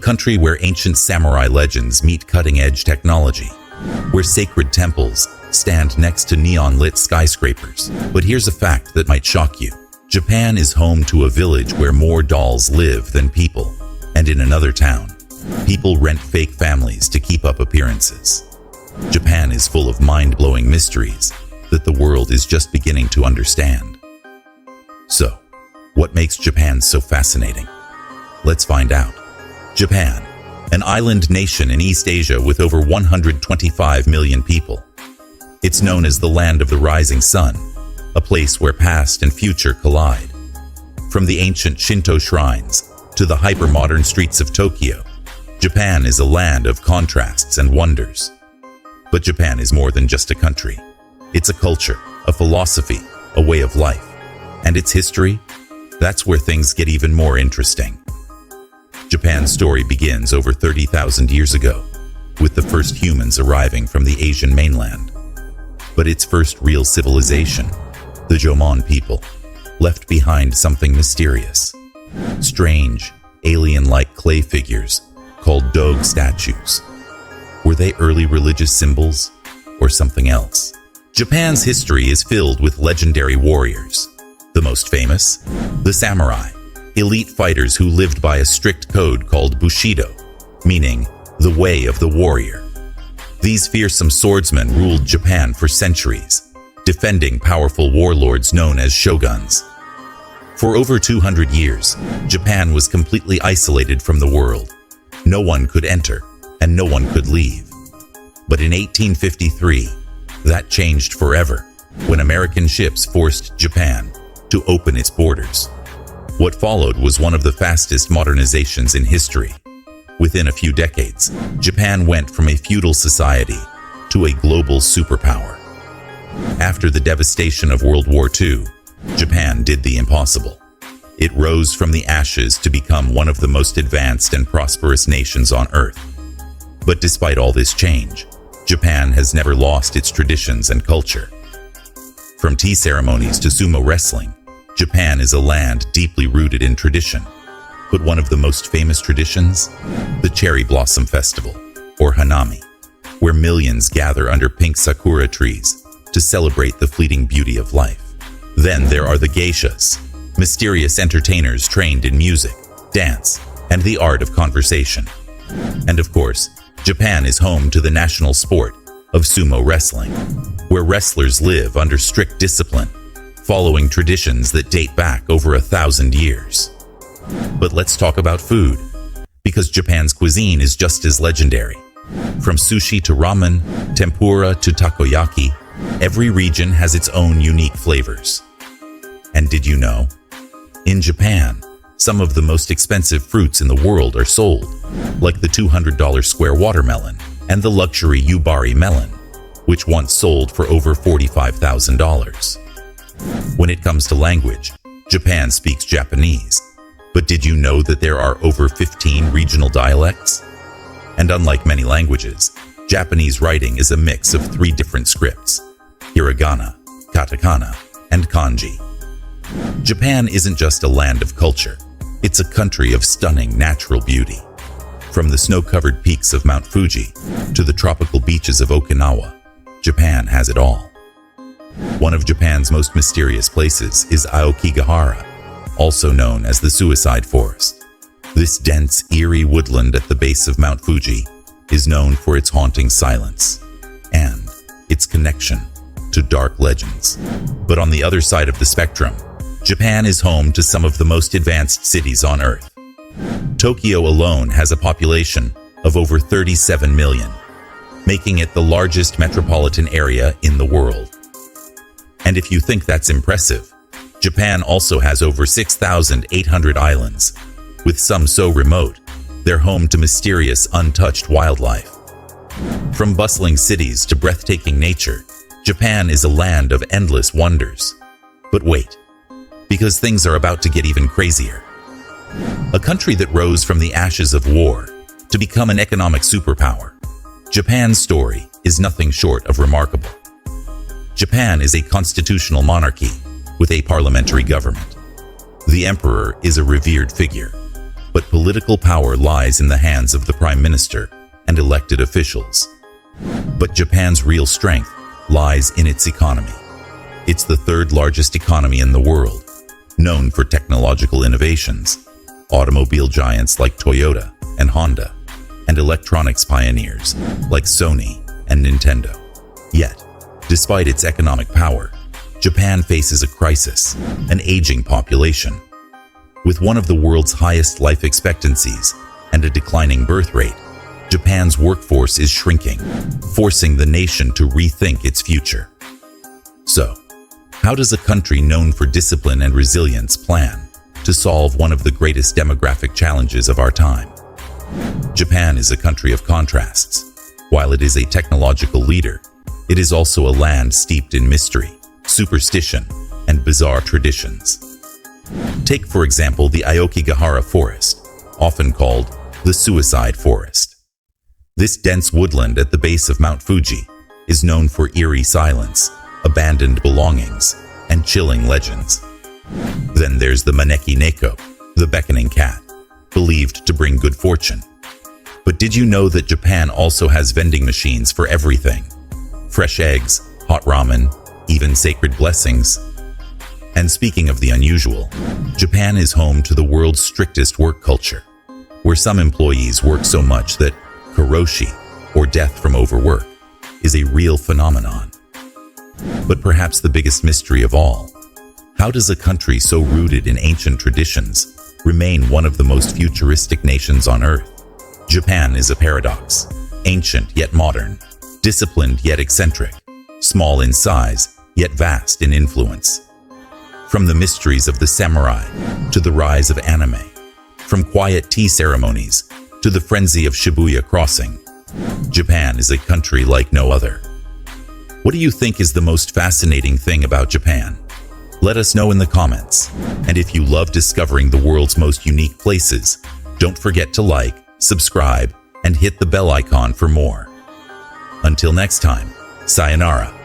country where ancient samurai legends meet cutting-edge technology, where sacred temples stand next to neon-lit skyscrapers. But here's a fact that might shock you. Japan is home to a village where more dolls live than people. And in another town, people rent fake families to keep up appearances. Japan is full of mind-blowing mysteries that the world is just beginning to understand. So, what makes Japan so fascinating? Let's find out. Japan, an island nation in East Asia with over 125 million people. It's known as the land of the rising sun, a place where past and future collide. From the ancient Shinto shrines to the hyper-modern streets of Tokyo, Japan is a land of contrasts and wonders. But Japan is more than just a country. It's a culture, a philosophy, a way of life. And its history? That's where things get even more interesting. Japan's story begins over 30,000 years ago, with the first humans arriving from the Asian mainland. But its first real civilization, the Jomon people, left behind something mysterious. Strange, alien-like clay figures called dog statues. Were they early religious symbols or something else? Japan's history is filled with legendary warriors. The most famous? The samurai, elite fighters who lived by a strict code called Bushido, meaning the way of the warrior. These fearsome swordsmen ruled Japan for centuries, defending powerful warlords known as shoguns. For over 200 years, Japan was completely isolated from the world. No one could enter, and no one could leave. But in 1853, that changed forever when American ships forced Japan to open its borders. What followed was one of the fastest modernizations in history. Within a few decades, Japan went from a feudal society to a global superpower. After the devastation of World War II, Japan did the impossible. It rose from the ashes to become one of the most advanced and prosperous nations on Earth. But despite all this change, Japan has never lost its traditions and culture. From tea ceremonies to sumo wrestling, Japan is a land deeply rooted in tradition. But one of the most famous traditions? The Cherry Blossom Festival, or Hanami, where millions gather under pink sakura trees to celebrate the fleeting beauty of life. Then there are the geishas, mysterious entertainers trained in music, dance, and the art of conversation. And of course, Japan is home to the national sport of sumo wrestling, where wrestlers live under strict discipline, following traditions that date back over 1,000 years. But let's talk about food, because Japan's cuisine is just as legendary. From sushi to ramen, tempura to takoyaki, every region has its own unique flavors. And did you know? In Japan, some of the most expensive fruits in the world are sold, like the $200 square watermelon and the luxury Yubari melon, which once sold for over $45,000. When it comes to language, Japan speaks Japanese. But did you know that there are over 15 regional dialects? And unlike many languages, Japanese writing is a mix of 3 different scripts: hiragana, katakana, and kanji. Japan isn't just a land of culture. It's a country of stunning natural beauty. From the snow-covered peaks of Mount Fuji to the tropical beaches of Okinawa, Japan has it all. One of Japan's most mysterious places is Aokigahara, also known as the Suicide Forest. This dense, eerie woodland at the base of Mount Fuji is known for its haunting silence and its connection to dark legends. But on the other side of the spectrum, Japan is home to some of the most advanced cities on Earth. Tokyo alone has a population of over 37 million, making it the largest metropolitan area in the world. And if you think that's impressive, Japan also has over 6,800 islands, with some so remote, they're home to mysterious, untouched wildlife. From bustling cities to breathtaking nature, Japan is a land of endless wonders. But wait, because things are about to get even crazier. A country that rose from the ashes of war to become an economic superpower, Japan's story is nothing short of remarkable. Japan is a constitutional monarchy with a parliamentary government. The emperor is a revered figure, but political power lies in the hands of the prime minister and elected officials. But Japan's real strength lies in its economy. It's the third largest economy in the world, known for technological innovations, automobile giants like Toyota and Honda, and electronics pioneers like Sony and Nintendo. Yet, despite its economic power, Japan faces a crisis, an aging population. With one of the world's highest life expectancies and a declining birth rate, Japan's workforce is shrinking, forcing the nation to rethink its future. So, how does a country known for discipline and resilience plan to solve one of the greatest demographic challenges of our time? Japan is a country of contrasts. While it is a technological leader, it is also a land steeped in mystery, superstition, and bizarre traditions. Take, for example, the Aokigahara Forest, often called the Suicide Forest. This dense woodland at the base of Mount Fuji is known for eerie silence, abandoned belongings, and chilling legends. Then there's the Maneki Neko, the beckoning cat, believed to bring good fortune. But did you know that Japan also has vending machines for everything? Fresh eggs, hot ramen, even sacred blessings. And speaking of the unusual, Japan is home to the world's strictest work culture, where some employees work so much that karoshi, or death from overwork, is a real phenomenon. But perhaps the biggest mystery of all, how does a country so rooted in ancient traditions remain one of the most futuristic nations on Earth? Japan is a paradox, ancient yet modern, disciplined yet eccentric, small in size yet vast in influence. From the mysteries of the samurai to the rise of anime, from quiet tea ceremonies to the frenzy of Shibuya Crossing, Japan is a country like no other. What do you think is the most fascinating thing about Japan? Let us know in the comments. And if you love discovering the world's most unique places, don't forget to like, subscribe, and hit the bell icon for more. Until next time, sayonara.